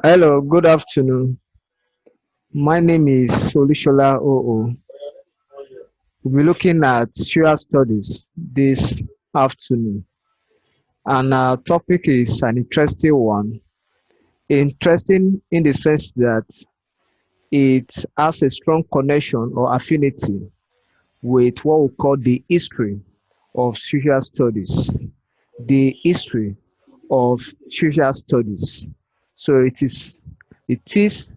Hello, good afternoon. My name is Olusola OO. We'll be looking at social studies this afternoon, and our topic is an interesting one. Interesting in the sense that it has a strong connection or affinity with what we call the history of social studies. The history of social studies. So it is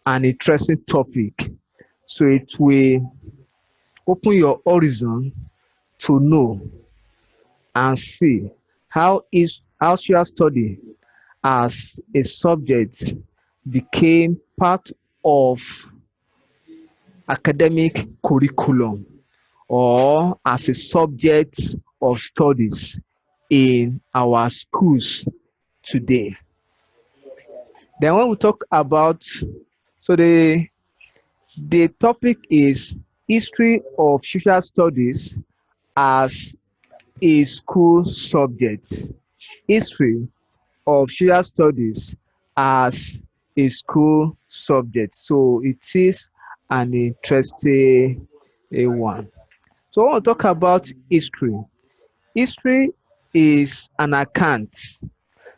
an interesting topic. So it will open your horizon to know and see how social study as a subject became part of academic curriculum or as a subject of studies in our schools today. Then when we talk about, so the topic is history of social studies as a school subject. History of social studies as a school subject. So it is an interesting one. So I want to talk about history. History is an account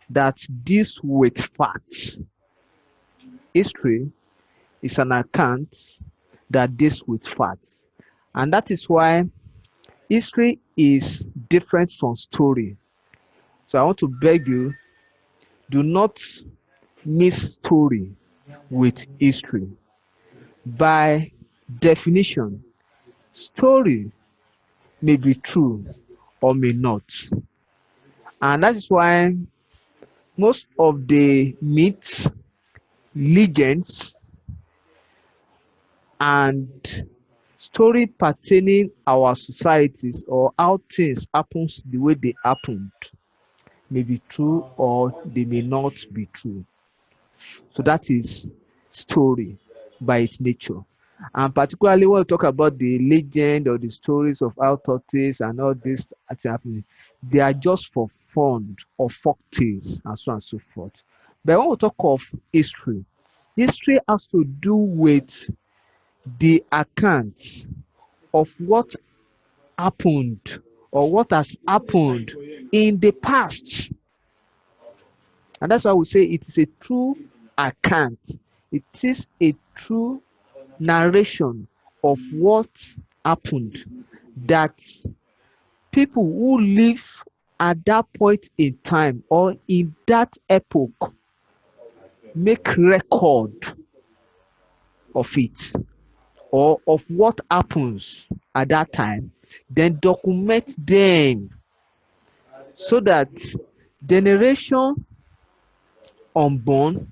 that deals with facts. History is an account that deals with facts. And that is why history is different from story. So I want to beg you, do not mix story with history. By definition, story may be true or may not. And that is why most of the myths, legends, and story pertaining our societies or how things happens the way they happened may be true or they may not be true. So that is story by its nature. And particularly when we talk about the legend or the stories of how tortoise and all this that's happening, they are just for fun or folk tales and so on and so forth. But when we talk of history, history has to do with the account of what happened or what has happened in the past. And that's why we say it is a true account. It is a true narration of what happened that people who live at that point in time or in that epoch make record of it or of what happens at that time, then document them so that generation unborn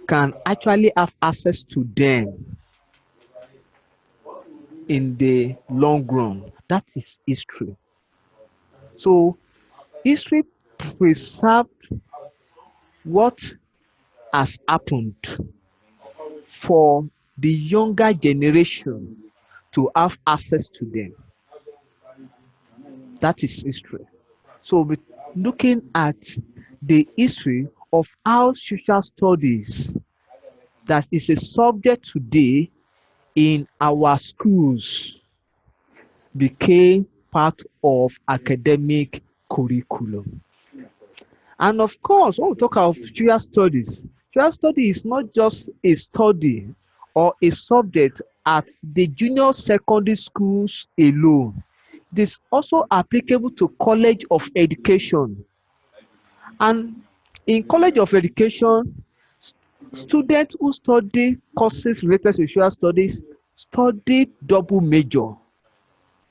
can actually have access to them in the long run. That is history. So history preserved what has happened for the younger generation to have access to them. That is history. So we're looking at the history of how social studies that is a subject today in our schools became part of academic curriculum. And of course, when we talk of social study is not just a study or a subject at the junior secondary schools alone. It is also applicable to college of education. And in college of education, students who study courses related to social studies study double major,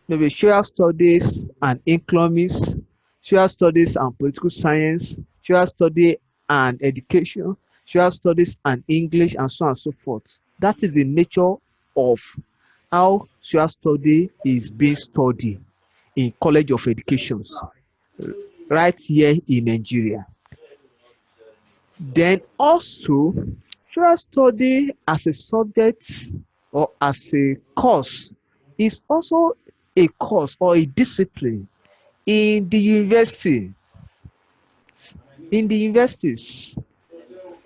maybe social studies and economics, social studies and political science, social study and education, social studies and English, and so on and so forth. That is the nature of how social study is being studied in college of educations right here in Nigeria. Then also, social study as a subject or as a course is also a course or a discipline in the university, in the universities.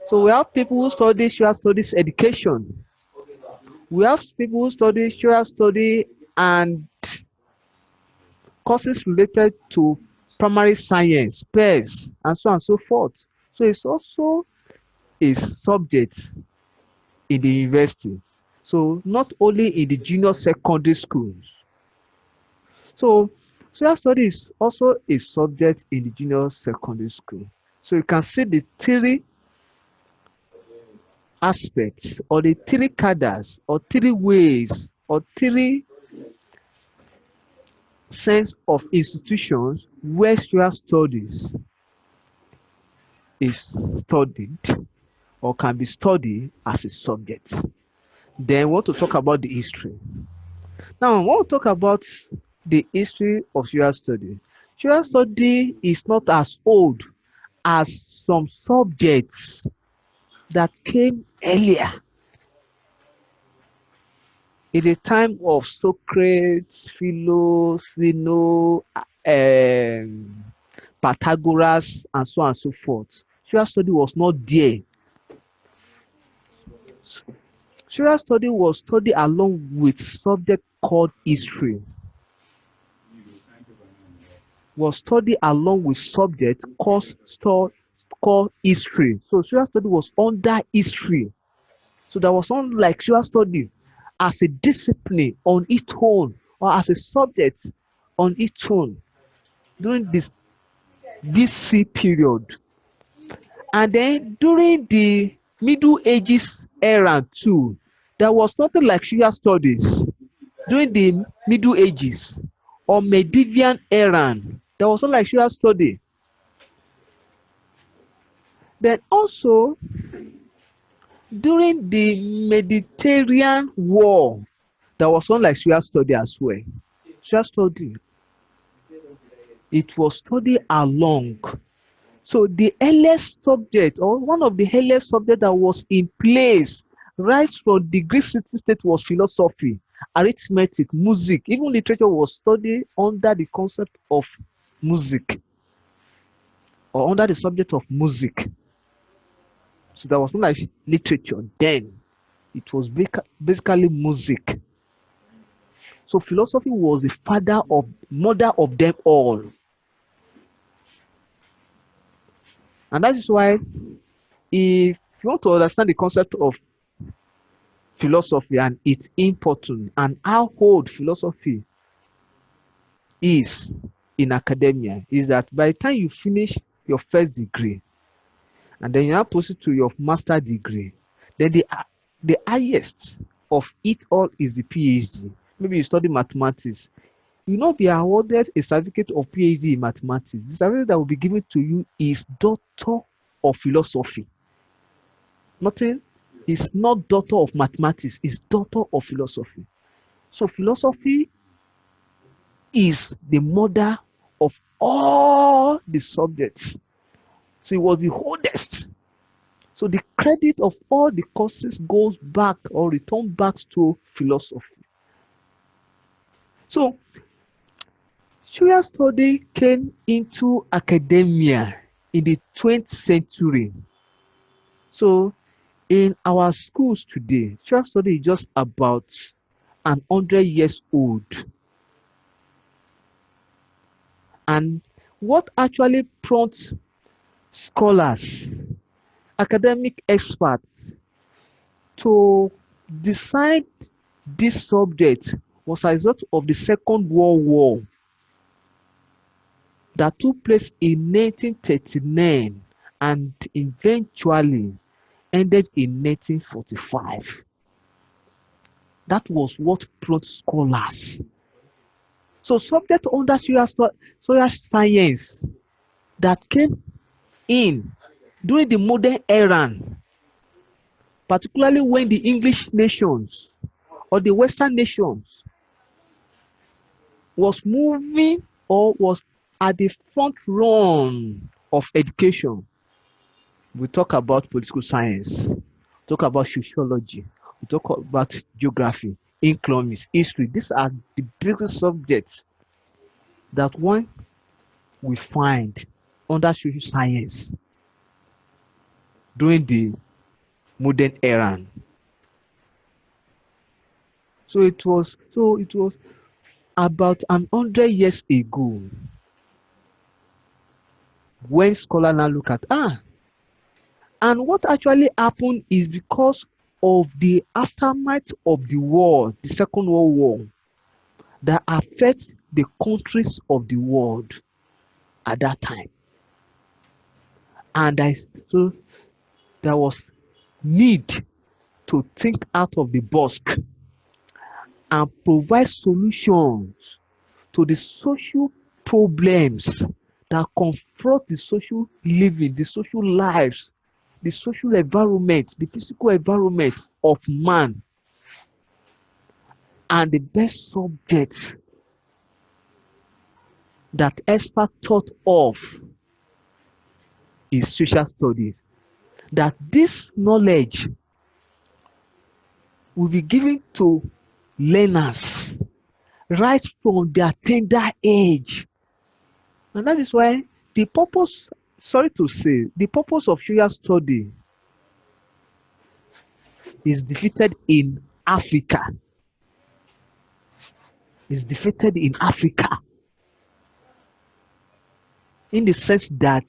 So we have people who study social studies education. We have people who study social study and courses related to primary science, pairs, and so on and so forth. So it's also a subject in the university. So not only in the junior secondary schools. So social studies is also a subject in the junior secondary school. So you can see the three aspects or the three cadres or three ways or three sense of institutions where social studies is studied or can be studied as a subject. Then we want to talk about the history. Now, when we talk about the history of social study is not as old as some subjects that came earlier in the time of Socrates, Philo, Zeno, Pythagoras, and so on and so forth. Social study was not there. Social study was studied along with subject called history. Was studied along with subject called history. So social study was under history. So there was not like social study as a discipline on its own or as a subject on its own during this BC period. And then during the Middle Ages era too, there was nothing like social studies. During the Middle Ages or Medieval era, there was not like social study. Then also during the Mediterranean War, there was one like social study as well. Social study, it was studied along. So the earliest subject or one of the earliest subject that was in place right from the Greek city state was philosophy, arithmetic, music, even literature was studied under the concept of music or under the subject of music. So there was not like literature then. It was basically music. So philosophy was the mother of them all. And that is why if you want to understand the concept of philosophy and its importance and how old philosophy is in academia, is that by the time you finish your first degree and then you now proceed to your master degree, then the highest of it all is the PhD. Maybe you study mathematics, you will not be awarded a certificate of PhD in mathematics. The certificate that will be given to you is Doctor of Philosophy. Nothing is not Doctor of Mathematics, it's Doctor of Philosophy. So philosophy is the mother of all the subjects. So it was the oldest. So the credit of all the courses goes back or return back to philosophy. So social study came into academia in the 20th century. So in our schools today, social study is just about 100 years old. And what actually prompts scholars, academic experts to decide this subject was a result of the Second World War that took place in 1939 and eventually ended in 1945. That was what prompted scholars. So subject under social science that came in during the modern era, particularly when the English nations or the Western nations was moving or was at the front run of education. We talk about political science, talk about sociology, we talk about geography, economics, history. These are the basic subjects that one we find under social science during the modern era. So it was about 100 years ago when scholars now look at and what actually happened is because of the aftermath of the war, the Second World War, that affects the countries of the world at that time. And so there was need to think out of the box and provide solutions to the social problems that confront the social living, the social lives, the social environment, the physical environment of man. And the best subject that experts thought of is social studies. That this knowledge will be given to learners right from their tender age. And that is why the purpose, sorry to say, the purpose of social study is defeated in Africa. Is defeated in Africa. In the sense that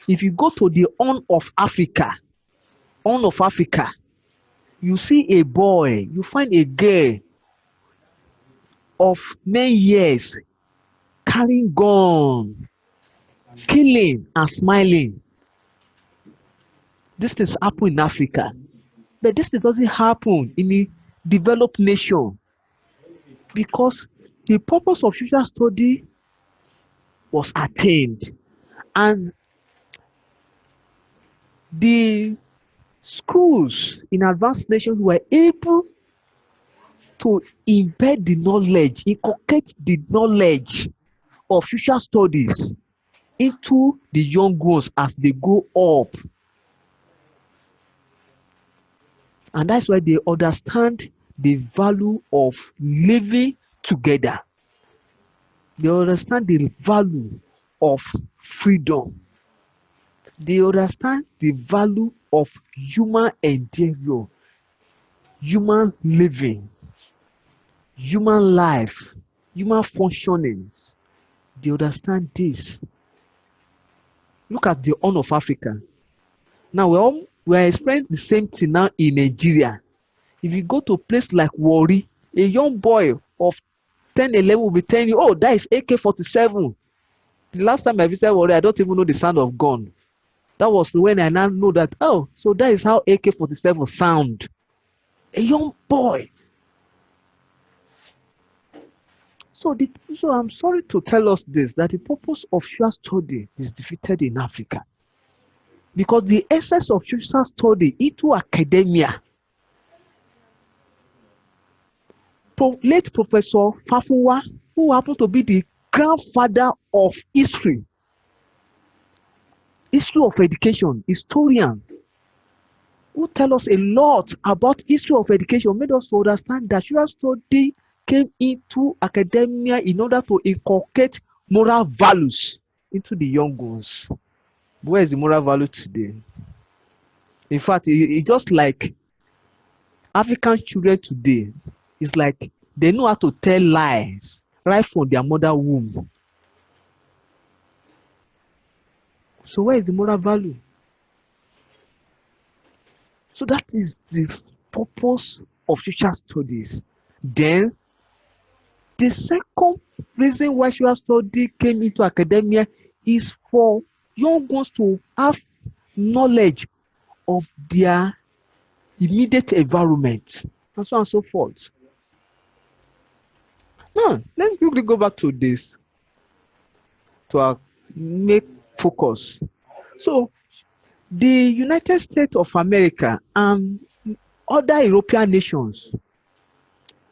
if you go to the Horn of Africa, you see a boy, you find a girl of 9 years carrying gun, killing and smiling. This things happen in Africa, but this thing doesn't happen in a developed nation because the purpose of social study was attained, and the schools in advanced nations were able to embed the knowledge, inculcate the knowledge of social studies into the young ones as they grow up. And that's why they understand the value of living together. They understand the value of freedom. They understand the value of human endeavor, human living, human life, human functioning. They understand this. Look at the Horn of Africa. Now we're experiencing the same thing now in Nigeria. If you go to a place like Warri, a young boy of 10, 11 will be telling you, oh, that is AK-47. The last time I visited Warri, I don't even know the sound of gun. That was when I now know that, oh, so that is how AK-47 sound. A young boy. So I'm sorry to tell us this, that the purpose of social study is defeated in Africa. Because the essence of social study into academia, late Professor Fafunwa, who happened to be the grandfather of history of education, historian, who tell us a lot about history of education, made us to understand that social study came into academia in order to inculcate moral values into the young ones. Where is the moral value today? In fact, it's just like African children today. It's like they know how to tell lies right from their mother womb. So where is the moral value? So that is the purpose of social studies. Then the second reason why social study came into academia is for young ones to have knowledge of their immediate environment and so on and so forth. Now, let's quickly go back to this, to our main focus. So, the United States of America and other European nations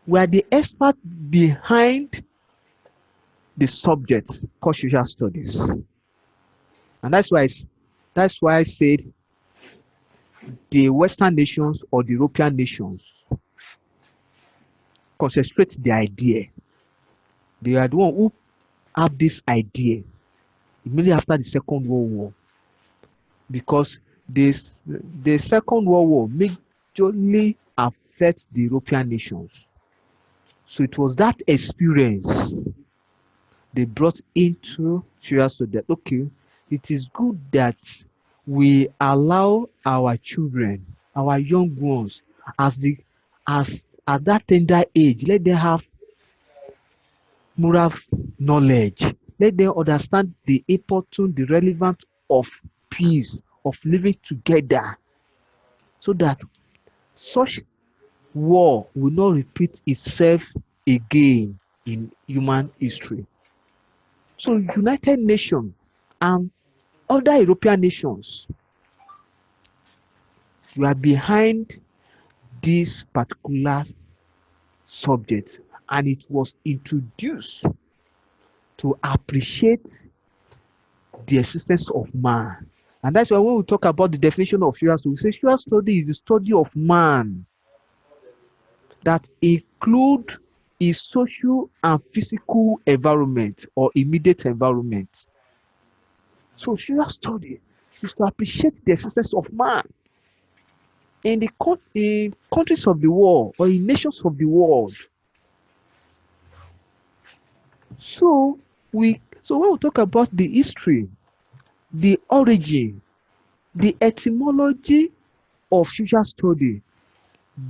were the experts behind the subject called social studies. And that's why I said the Western nations or the European nations concentrate the idea. They are the one who have this idea immediately after the Second World War, because This the Second World War majorly affect the European nations. So it was that experience they brought into serious study that okay, it is good that we allow our children, our young ones, as at that tender age, let them have moral knowledge. Let them understand the importance, the relevance of peace, of living together, so that such war will not repeat itself again in human history. So United Nations and other European nations were behind this particular subject, and it was introduced to appreciate the existence of man. And that's why when we talk about the definition of social study, we say social study is the study of man that include his social and physical environment or immediate environment. So social study is to appreciate the existence of man in in countries of the world or in nations of the world. So when we talk about the history, the origin, the etymology of social study,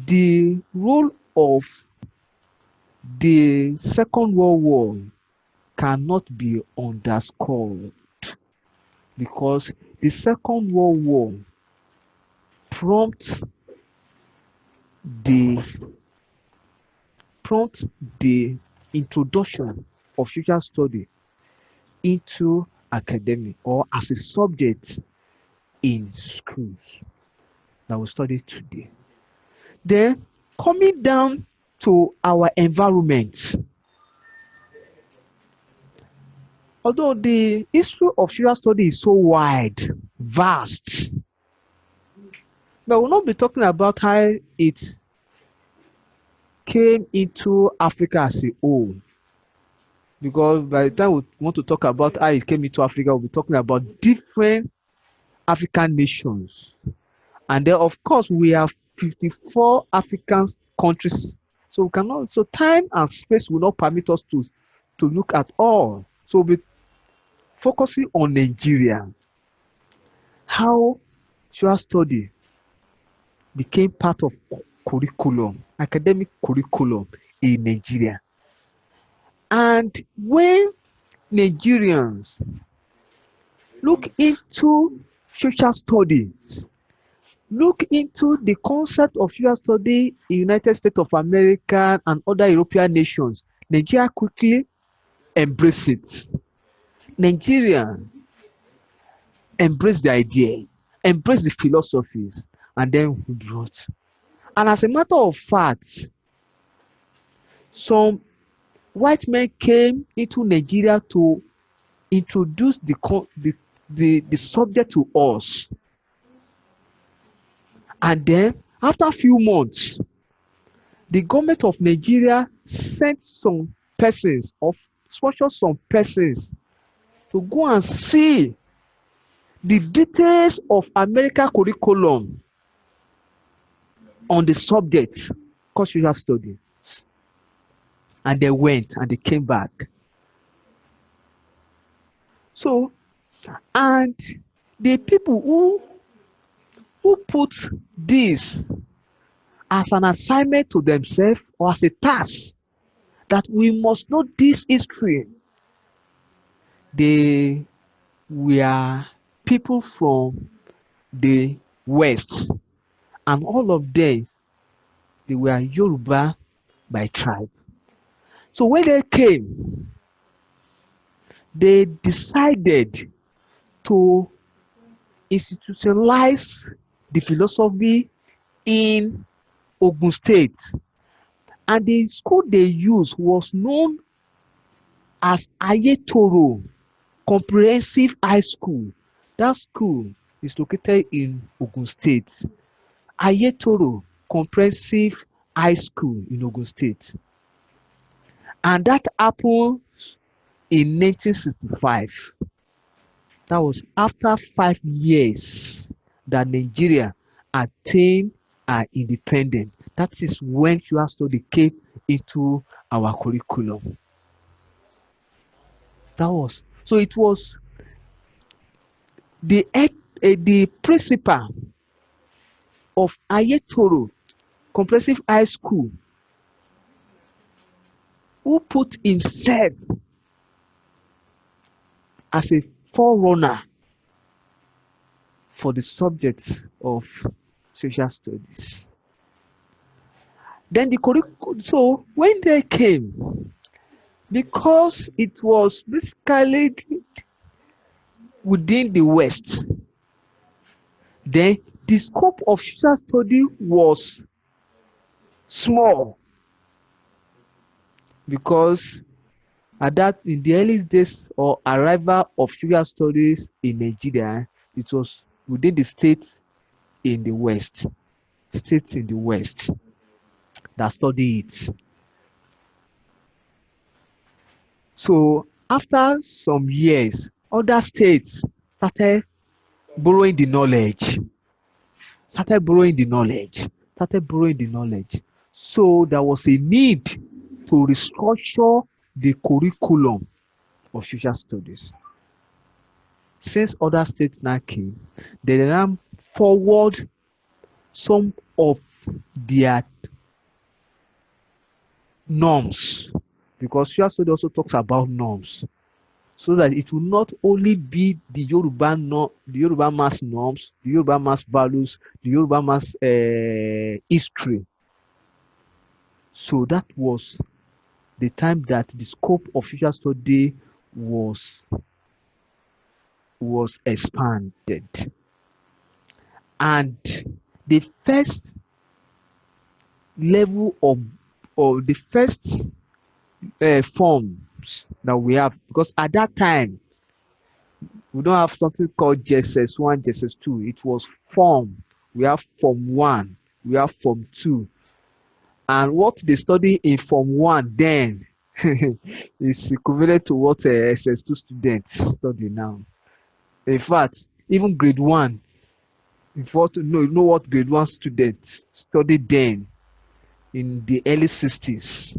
the role of the Second World War cannot be underscored, because the Second World War prompt the prompt the introduction of social study into academic or as a subject in schools that we study today. Then coming down to our environment, although the history of social study is so wide, vast, but we'll not be talking about how it came into Africa as a whole, because by the time we want to talk about how it came into Africa, we'll be talking about different African nations. And then, of course, we have 54 African countries. So we cannot, so time and space will not permit us to look at all. So we'll be focusing on Nigeria, how social study became part of curriculum, academic curriculum in Nigeria. And when Nigerians look into social studies, look into the concept of social study in United States of America and other European nations, Nigeria quickly embrace it. Nigeria embrace the idea, embrace the philosophies, and then we brought. And as a matter of fact, some white men came into Nigeria to introduce the subject to us. And then after a few months, the government of Nigeria sent some persons or sponsored some persons to go and see the details of American curriculum on the subject called social studies. And they went and they came back. So, and the people who put this as an assignment to themselves or as a task that we must know this history, they were people from the West, and all of them, they were Yoruba by tribe. So when they came, they decided to institutionalize the philosophy in Ogun State. And the school they used was known as Ayetoro Comprehensive High School. That school is located in Ogun State. Ayetoro Comprehensive High School in Ogun State. And that happened in 1965. That was after 5 years that Nigeria attained our independence. That is when social study came into our curriculum. That was so. It was the principal of Ayetoro Comprehensive High School who put himself as a forerunner for the subject of social studies. Then the curriculum, so when they came, because it was basically within the West, then the scope of social study was small, because at that in the early days or arrival of social studies in Nigeria, it was within the states in the West, states in the West that study it. So after some years, other states started borrowing the knowledge, started borrowing the knowledge, started borrowing the knowledge. So there was a need to restructure the curriculum of social studies. Since other states now came, they now forward some of their norms, because social study also talks about norms, so that it will not only be the Yoruba the Yoruba mass norms, the Yoruba mass values, the Yoruba mass history. So that was the time that the scope of social study was expanded, and the first level of or the first forms that we have, because at that time we don't have something called JSS1, JSS2. It was form. We have form 1, we have form 2. And what they study in form 1 then is equivalent to what SS2 students study now. In fact, even grade 1, if you want to know what grade 1 students studied then in the early 60s,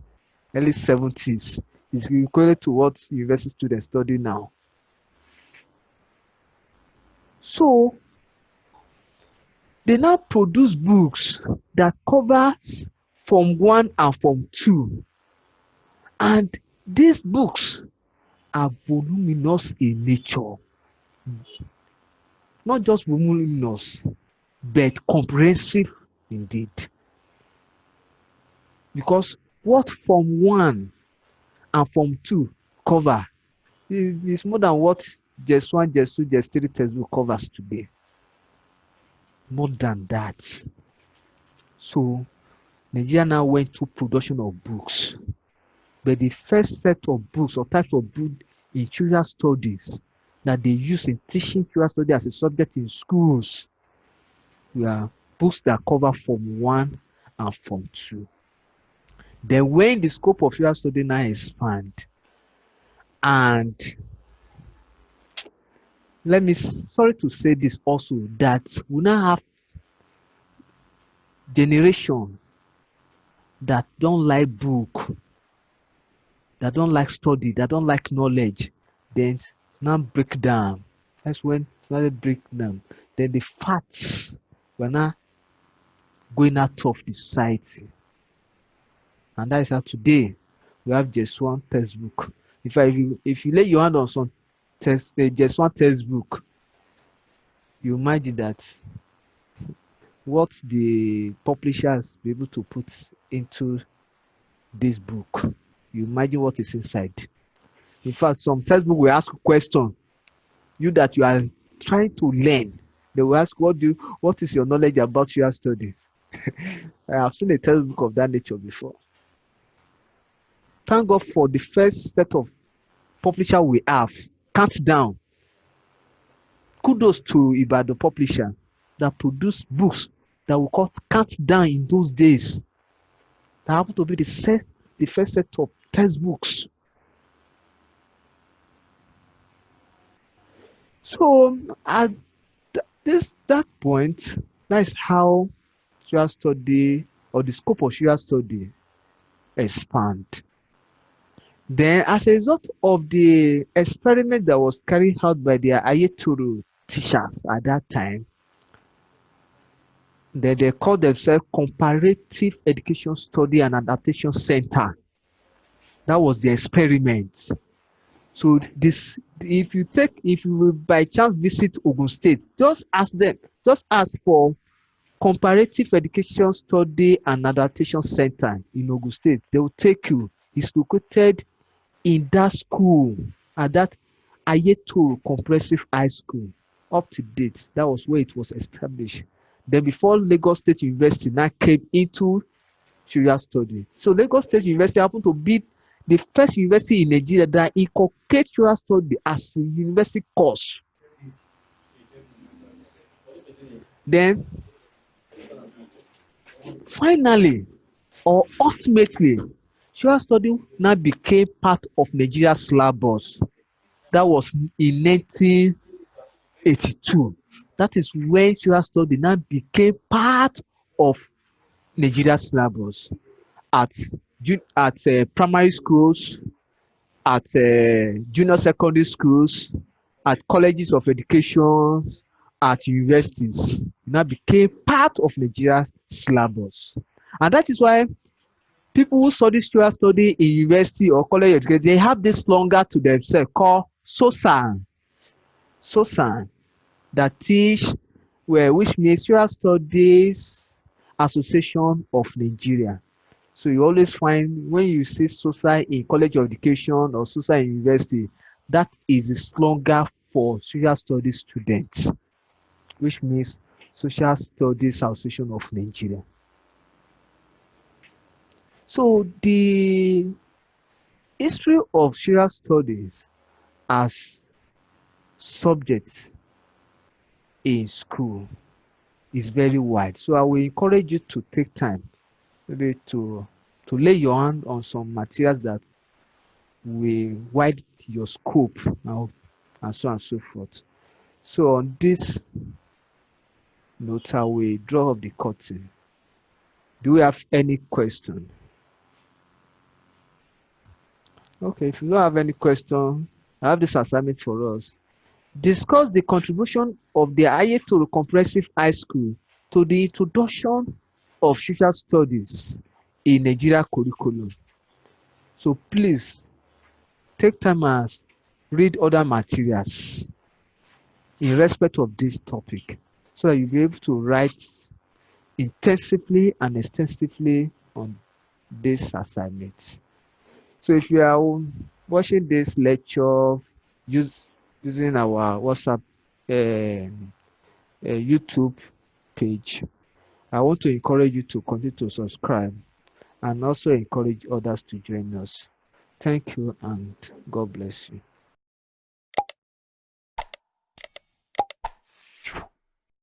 early 70s, is equivalent to what university students study now. So they now produce books that covers Form 1 and Form 2. And these books are voluminous in nature. Not just voluminous, but comprehensive indeed. Because what Form 1 and Form 2 cover is more than what JS 1, JS 2, JS 3 textbook covers today. More than that. So Nigeria now went to production of books. But the first set of books or types of books in social studies that they use in teaching social studies as a subject in schools were books that cover Form 1 and Form 2. Then when the scope of social study now expand, and sorry to say this also, that we now have generation that don't like book, that don't like study, that don't like knowledge, then now break down. That's when it break down. Then the facts were now going out of the society. And that is how today we have just one textbook. If you lay your hand on some just one textbook, you imagine that what the publishers be able to put into this book. You imagine what is inside. In fact, some textbook will ask a question. You that you are trying to learn, they will ask, what is your knowledge about your studies? I have seen a textbook of that nature before. Thank God for the first set of publisher we have, Countdown. Kudos to Ibadan publisher that produced books that we call Countdown in those days. That happened to be the first set of textbooks. So that point, that is how social study or the scope of social study expand. Then, as a result of the experiment that was carried out by the Ayetoro teachers at that time, then they called themselves Comparative Education Study and Adaptation Center. That was the experiment. So this, if you will by chance visit Ogun State, just ask them, just ask for Comparative Education Study and Adaptation Center in Ogun State. They will take you. It's located in that school, at that Ayetoro Comprehensive High School. Up to date, that was where it was established. Then before Lagos State University now came into social study. So Lagos State University happened to be the first university in Nigeria that inculcates social study as a university course. Then finally, or ultimately, social study now became part of Nigeria's syllabus. That was in 1982. That is when social study now became part of Nigeria's syllabus at primary schools, at junior secondary schools, at colleges of education, at universities. It now became part of Nigeria's syllabus. And that is why people who study social study in university or college education, they have this longer to themselves called SOSAN. SOSAN, that teach, which means Social Studies Association of Nigeria. So you always find when you see SOSA in college of education or SOSA in university, that is a slogan for social studies students, which means Social Studies Association of Nigeria. So the history of social studies as subjects in school is very wide. So I will encourage you to take time maybe to lay your hand on some materials that will widen your scope now, and so on and so forth. So on this note, I will draw up the curtain. Do we have any question? Okay, if you don't have any question, I have this assignment for us. Discuss the contribution of the Ayetoro Comprehensive High School to the introduction of social studies in Nigeria curriculum. So please take time and read other materials in respect of this topic so that you'll be able to write intensively and extensively on this assignment. So if you are watching this lecture using our WhatsApp YouTube page, I want to encourage you to continue to subscribe and also encourage others to join us. Thank you and God bless you.